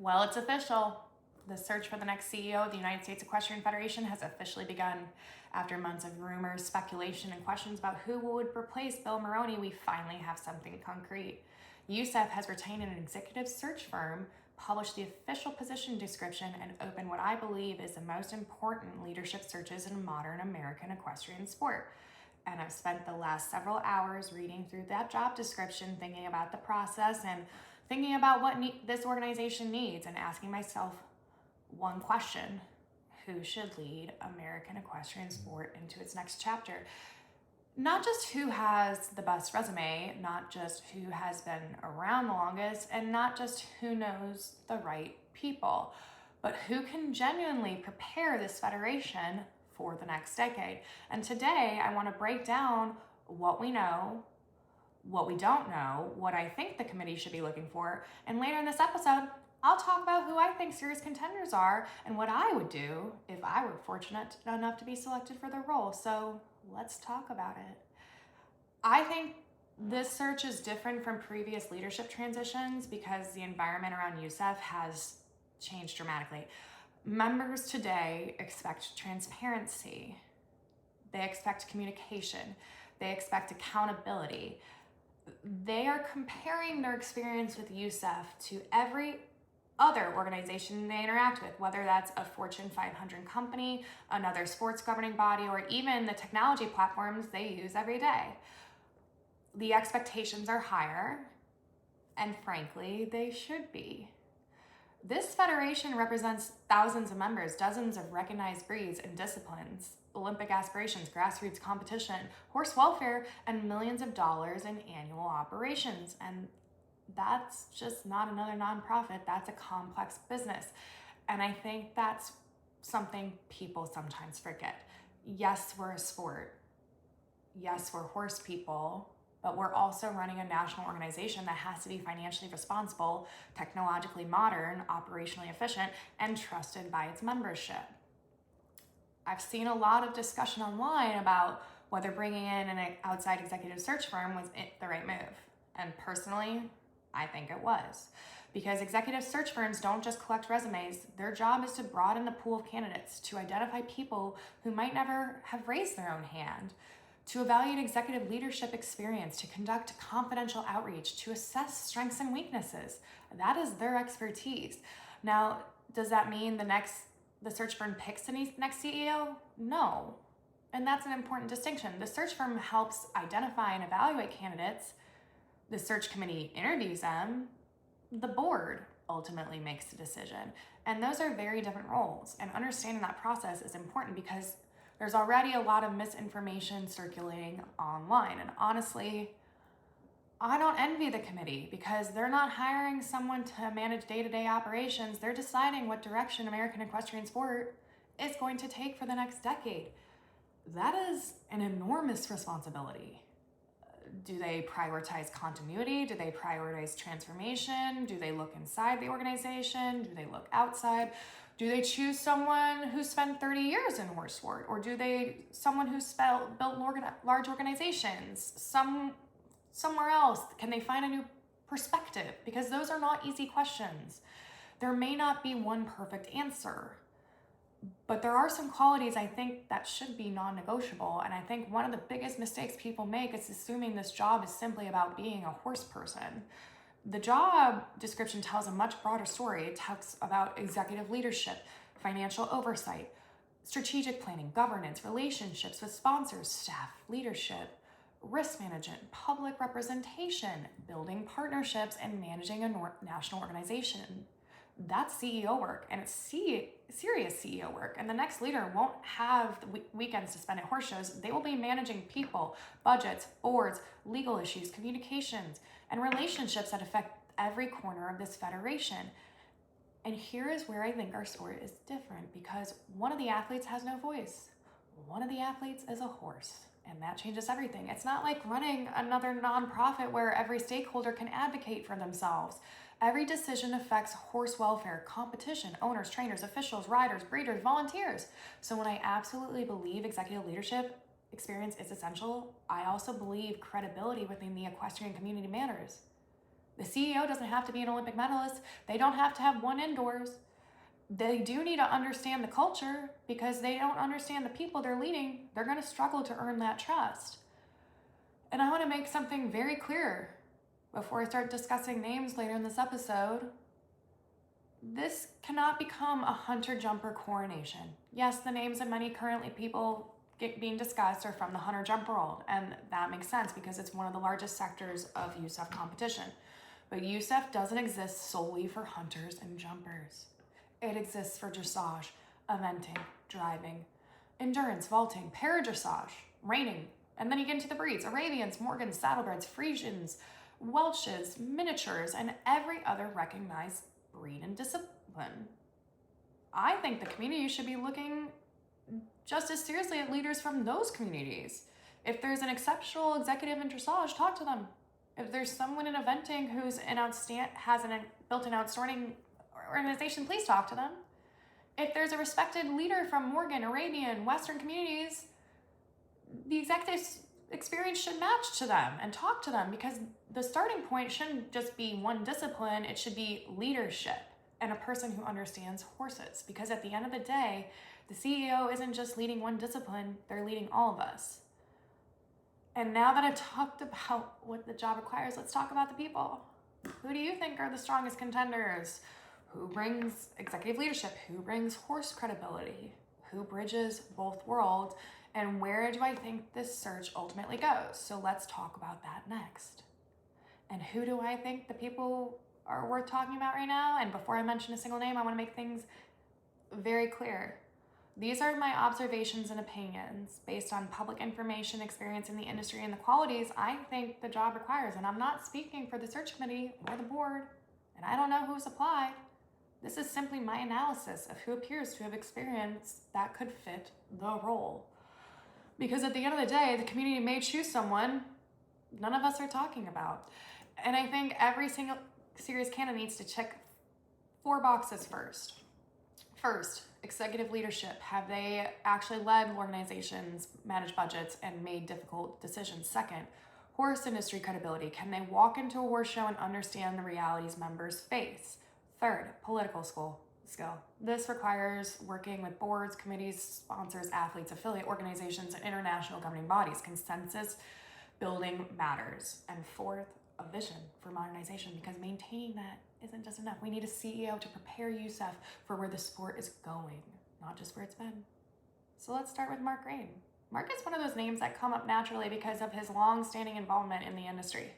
Well, it's official. The search for the next CEO of the United States Equestrian Federation has officially begun. After months of rumors, speculation, and questions about who would replace Bill Maroney, we finally have something concrete. USEF has retained an executive search firm, published the official position description, and opened what I believe is the most important leadership searches in modern American equestrian sport. And I've spent the last several hours reading through that job description, thinking about the process and thinking about what this organization needs, and asking myself one question: who should lead American equestrian sport into its next chapter? Not just who has the best resume, not just who has been around the longest, and not just who knows the right people, but who can genuinely prepare this federation for the next decade. And today I want to break down what we know, what we don't know, what I think the committee should be looking for, and later in this episode, I'll talk about who I think serious contenders are and what I would do if I were fortunate enough to be selected for the role. So let's talk about it. I think this search is different from previous leadership transitions because the environment around USEF has changed dramatically. Members today expect transparency. They expect communication. They expect accountability. They are comparing their experience with USEF to every other organization they interact with, whether that's a Fortune 500 company, another sports governing body, or even the technology platforms they use every day. The expectations are higher, and frankly, they should be. This federation represents thousands of members, dozens of recognized breeds and disciplines, Olympic aspirations, grassroots competition, horse welfare, and millions of dollars in annual operations. And that's just not another nonprofit. That's a complex business. And I think that's something people sometimes forget. Yes, we're a sport. Yes, we're horse people, but we're also running a national organization that has to be financially responsible, technologically modern, operationally efficient, and trusted by its membership. I've seen a lot of discussion online about whether bringing in an outside executive search firm was the right move. And personally, I think it was. Because executive search firms don't just collect resumes, their job is to broaden the pool of candidates, to identify people who might never have raised their own hand, to evaluate executive leadership experience, to conduct confidential outreach, to assess strengths and weaknesses. That is their expertise. Now, does that mean the search firm picks the next CEO? No. And that's an important distinction. The search firm helps identify and evaluate candidates. The search committee interviews them. The board ultimately makes the decision. And those are very different roles. And understanding that process is important because there's already a lot of misinformation circulating online. And honestly, I don't envy the committee because they're not hiring someone to manage day-to-day operations. They're deciding what direction American equestrian sport is going to take for the next decade. That is an enormous responsibility. Do they prioritize continuity? Do they prioritize transformation? Do they look inside the organization? Do they look outside? Do they choose someone who spent 30 years in horse sport? Or do they someone who's built large organizations? Somewhere else? Can they find a new perspective? Because those are not easy questions. There may not be one perfect answer, but there are some qualities I think that should be non-negotiable. And I think one of the biggest mistakes people make is assuming this job is simply about being a horse person. The job description tells a much broader story. It talks about executive leadership, financial oversight, strategic planning, governance, relationships with sponsors, staff, leadership, risk management, public representation, building partnerships, and managing a national organization. That's CEO work, and it's serious CEO work. And the next leader won't have the weekends to spend at horse shows. They will be managing people, budgets, boards, legal issues, communications, and relationships that affect every corner of this federation. And here is where I think our story is different, because one of the athletes has no voice. One of the athletes is a horse, and that changes everything. It's not like running another nonprofit where every stakeholder can advocate for themselves. Every decision affects horse welfare, competition, owners, trainers, officials, riders, breeders, volunteers. So when I absolutely believe executive leadership experience is essential, I also believe credibility within the equestrian community matters. The CEO doesn't have to be an Olympic medalist. They don't have to have won indoors. They do need to understand the culture, because they don't understand the people they're leading. They're going to struggle to earn that trust. And I want to make something very clear before I start discussing names later in this episode. This cannot become a hunter-jumper coronation. Yes, the names of many currently people being discussed are from the hunter-jumper world, and that makes sense because it's one of the largest sectors of USEF competition. But USEF doesn't exist solely for hunters and jumpers. It exists for dressage, eventing, driving, endurance, vaulting, paradressage, reining, and then you get into the breeds: Arabians, Morgans, Saddlebreds, Friesians, Welshes, miniatures, and every other recognized breed and discipline. I think the community should be looking just as seriously at leaders from those communities. If there's an exceptional executive in dressage, talk to them. If there's someone in eventing who's has an built-in outstanding organization, please talk to them. If there's a respected leader from Morgan, Arabian, Western communities, the executive's experience should match to them and talk to them, because the starting point shouldn't just be one discipline. It should be leadership and a person who understands horses, because at the end of the day, the CEO isn't just leading one discipline, they're leading all of us. And now that I've talked about what the job requires, let's talk about the people. Who do you think are the strongest contenders? Who brings executive leadership? Who brings horse credibility? Who bridges both worlds? And where do I think this search ultimately goes? So let's talk about that next. And who do I think the people are worth talking about right now? And before I mention a single name, I want to make things very clear. These are my observations and opinions based on public information, experience in the industry, and the qualities I think the job requires. And I'm not speaking for the search committee or the board, and I don't know who's applied. This is simply my analysis of who appears to have experience that could fit the role. Because at the end of the day, the community may choose someone none of us are talking about. And I think every single serious candidate needs to check 4 boxes first. First, executive leadership. Have they actually led organizations, managed budgets, and made difficult decisions? Second, horse industry credibility. Can they walk into a horse show and understand the realities members face? Third, political skill. This requires working with boards, committees, sponsors, athletes, affiliate organizations, and international governing bodies. Consensus building matters. And fourth, a vision for modernization, because maintaining that isn't just enough. We need a CEO to prepare USEF for where the sport is going, not just where it's been. So let's start with Mark Rain. Mark is one of those names that come up naturally because of his long-standing involvement in the industry,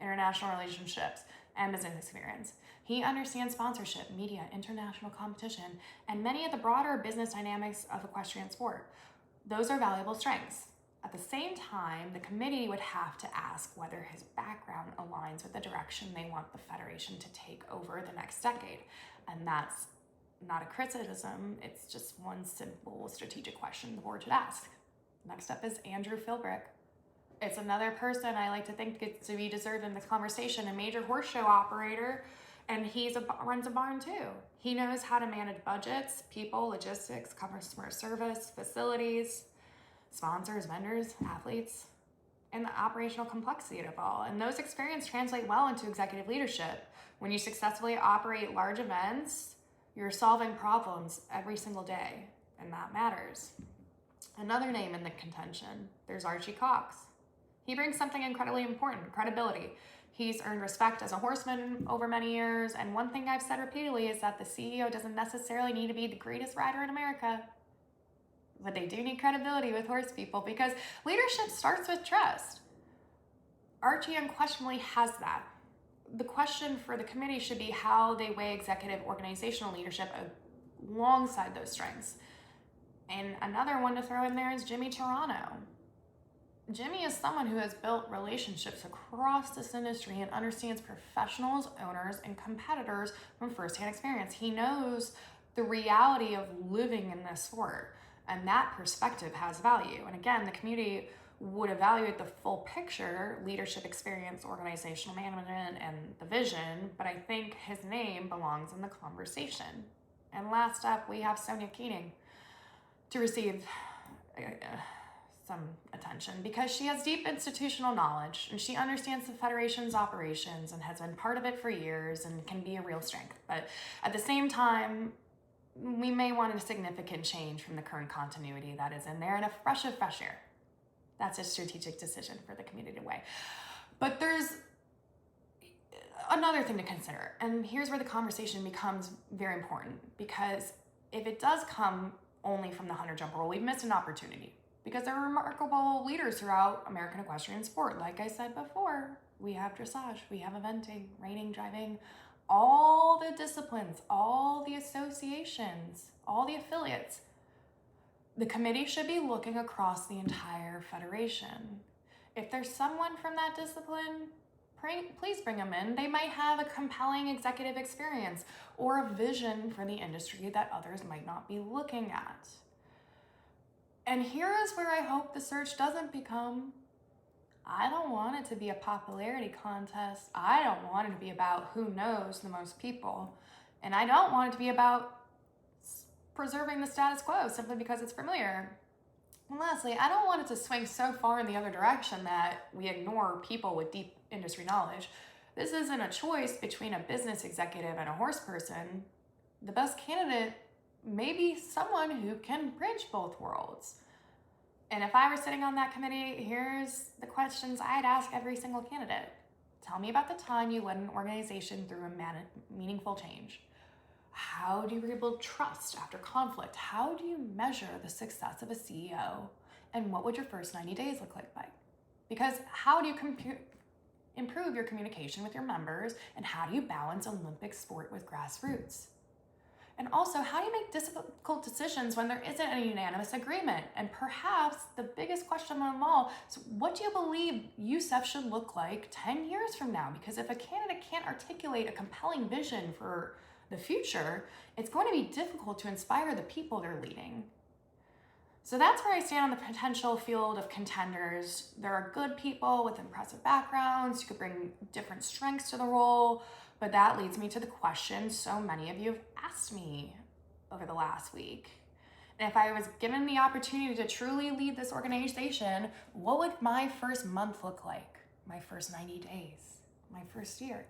international relationships, and business experience. He understands sponsorship, media, international competition, and many of the broader business dynamics of equestrian sport. Those are valuable strengths. At the same time, the committee would have to ask whether his background aligns with the direction they want the federation to take over the next decade. And that's not a criticism, it's just one simple strategic question the board should ask. Next up is Andrew Philbrick. It's another person I like to think gets to be deserved in this conversation, a major horse show operator, and runs a barn too. He knows how to manage budgets, people, logistics, customer service, facilities, sponsors, vendors, athletes, and the operational complexity of it all. And those experiences translate well into executive leadership. When you successfully operate large events, you're solving problems every single day, and that matters. Another name in the contention, there's Archie Cox. He brings something incredibly important, credibility. He's earned respect as a horseman over many years, and one thing I've said repeatedly is that the CEO doesn't necessarily need to be the greatest rider in America, but they do need credibility with horse people, because leadership starts with trust. Archie unquestionably has that. The question for the committee should be how they weigh executive organizational leadership alongside those strengths. And another one to throw in there is Jimmy Toronto. Jimmy is someone who has built relationships across this industry and understands professionals, owners, and competitors from firsthand experience. He knows the reality of living in this sport, and that perspective has value. And again, the community would evaluate the full picture, leadership experience, organizational management, and the vision, but I think his name belongs in the conversation. And last up, we have Sonia Keating to receive some attention because she has deep institutional knowledge and she understands the Federation's operations and has been part of it for years and can be a real strength. But at the same time, we may want a significant change from the current continuity that is in there and a fresh air. That's a strategic decision for the community to weigh. But there's another thing to consider, and here's where the conversation becomes very important, because if it does come only from the hunter jumper role, we've missed an opportunity, because there are remarkable leaders throughout American equestrian sport. Like I said before, we have dressage, we have eventing, reining, driving, all the disciplines, all the associations, all the affiliates. The committee should be looking across the entire federation. If there's someone from that discipline, please bring them in. They might have a compelling executive experience or a vision for the industry that others might not be looking at. And here is where I hope the search doesn't become, I don't want it to be a popularity contest. I don't want it to be about who knows the most people. And I don't want it to be about preserving the status quo simply because it's familiar. And lastly, I don't want it to swing so far in the other direction that we ignore people with deep industry knowledge. This isn't a choice between a business executive and a horse person. The best candidate may be someone who can bridge both worlds. And if I were sitting on that committee, here's the questions I'd ask every single candidate. Tell me about the time you led an organization through a meaningful change. How do you rebuild trust after conflict? How do you measure the success of a CEO? And what would your first 90 days look like? Because how do you improve your communication with your members? And how do you balance Olympic sport with grassroots? And also, how do you make difficult decisions when there isn't a unanimous agreement? And perhaps the biggest question of them all is, what do you believe USEF should look like 10 years from now? Because if a candidate can't articulate a compelling vision for the future, it's going to be difficult to inspire the people they're leading. So that's where I stand on the potential field of contenders. There are good people with impressive backgrounds who could bring different strengths to the role, but that leads me to the question so many of you have asked me over the last week. And if I was given the opportunity to truly lead this organization, what would my first month look like? My first 90 days? My first year?